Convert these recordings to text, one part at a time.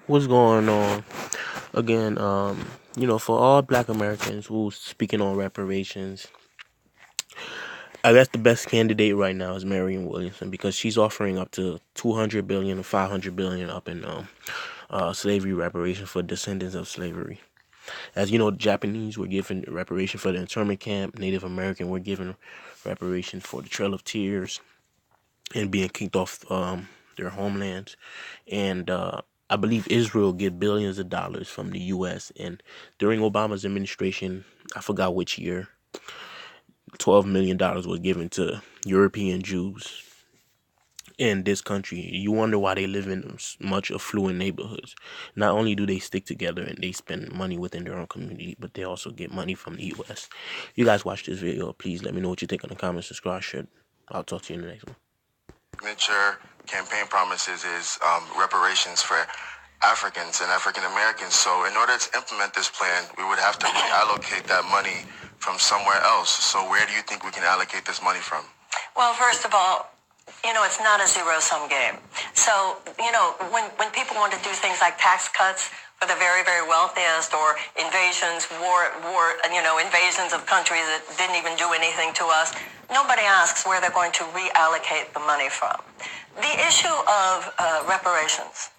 What's going on? Again, for all Black Americans who's speaking on reparations, I guess the best candidate right now is Marine Williamson because she's offering up to 200 billion or 500 billion up in slavery reparation for descendants of slavery. As you know, Japanese were given reparation for the internment camp. Native American were given reparation for the Trail of Tears and being kicked off their homelands. And I believe Israel get billions of dollars from the U.S. And during Obama's administration, I forgot which year, $12 million was given to European Jews in this country. You wonder why they live in much affluent neighborhoods. Not only do they stick together and they spend money within their own community, but they also get money from the U.S. You guys watch this video. Please let me know what you think in the comments. Subscribe, share. I'll talk to you in the next one. Signature campaign promises is reparations for Africans and African Americans. So in order to implement this plan, we would have to reallocate that money from somewhere else. So where do you think we can allocate this money from? Well, first of all, it's not a zero-sum game. So, when people want to do things like tax cuts for the very, very wealthiest or invasions, invasions of countries that didn't even do anything to us, nobody asks where they're going to reallocate the money from. The issue of reparations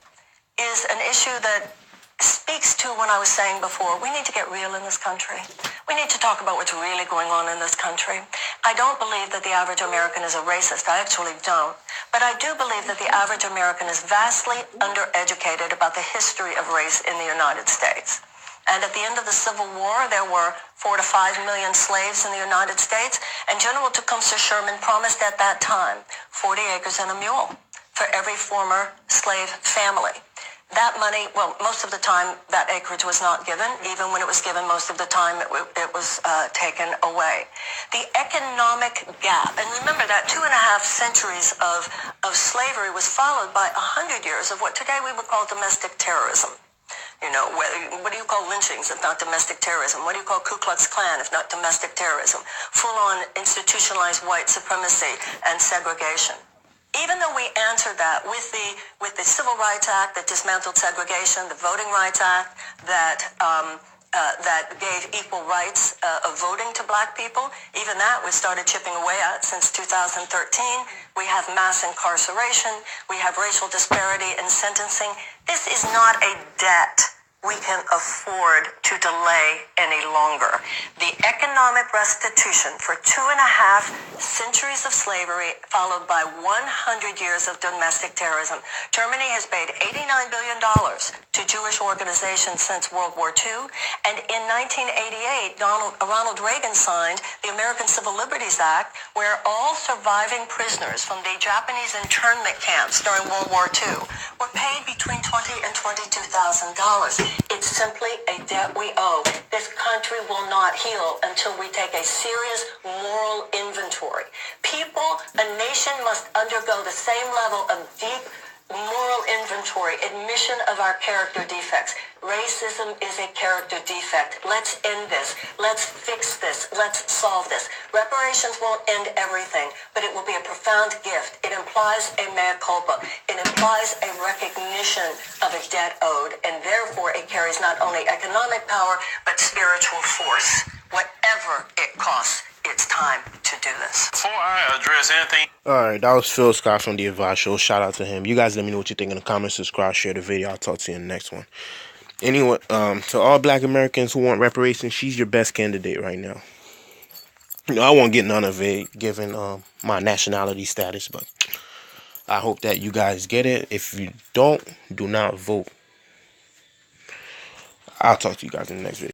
is an issue that speaks to what I was saying before. We need to get real in this country. We need to talk about what's really going on in this country. I don't believe that the average American is a racist. I actually don't. But I do believe that the average American is vastly undereducated about the history of race in the United States. And at the end of the Civil War, there were 4 to 5 million slaves in the United States. And General Tecumseh Sherman promised at that time 40 acres and a mule for every former slave family. That money, well, most of the time that acreage was not given. Even when it was given, most of the time it was taken away. The economic gap, and remember that 2.5 centuries of slavery was followed by 100 years of what today we would call domestic terrorism. What do you call lynchings if not domestic terrorism? What do you call Ku Klux Klan if not domestic terrorism? Full-on institutionalized white supremacy and segregation. Even though we answered that with the Civil Rights Act that dismantled segregation, the Voting Rights Act that gave equal rights of voting to Black people, even that we started chipping away at since 2013. We have mass incarceration. We have racial disparity in sentencing. This is not a debt we can afford to delay any longer. The economic restitution for 2.5 centuries of slavery followed by 100 years of domestic terrorism. Germany has paid $89 billion to Jewish organizations since World War II. And in 1988, Ronald Reagan signed the American Civil Liberties Act, where all surviving prisoners from the Japanese internment camps during World War II were paid between $20,000 and $22,000. It's simply a debt we owe. This country will not heal until we take a serious moral inventory. A nation must undergo the same level of deep moral inventory, admission of our character defects. Racism is a character defect. Let's end this. Let's fix this. Let's solve this. Reparations won't end everything, but it will be a profound gift. It implies a mea culpa. It implies a recognition of a debt owed, and therefore it carries not only economic power, but spiritual force. Whatever it costs, it's time to do this. Before I address anything... Alright, that was Phil Scott from The Advice Show. Shout out to him. You guys let me know what you think in the comments. Subscribe, share the video. I'll talk to you in the next one. Anyway, to all Black Americans who want reparations, she's your best candidate right now. I won't get none of it given my nationality status, but I hope that you guys get it. If you don't, do not vote. I'll talk to you guys in the next video.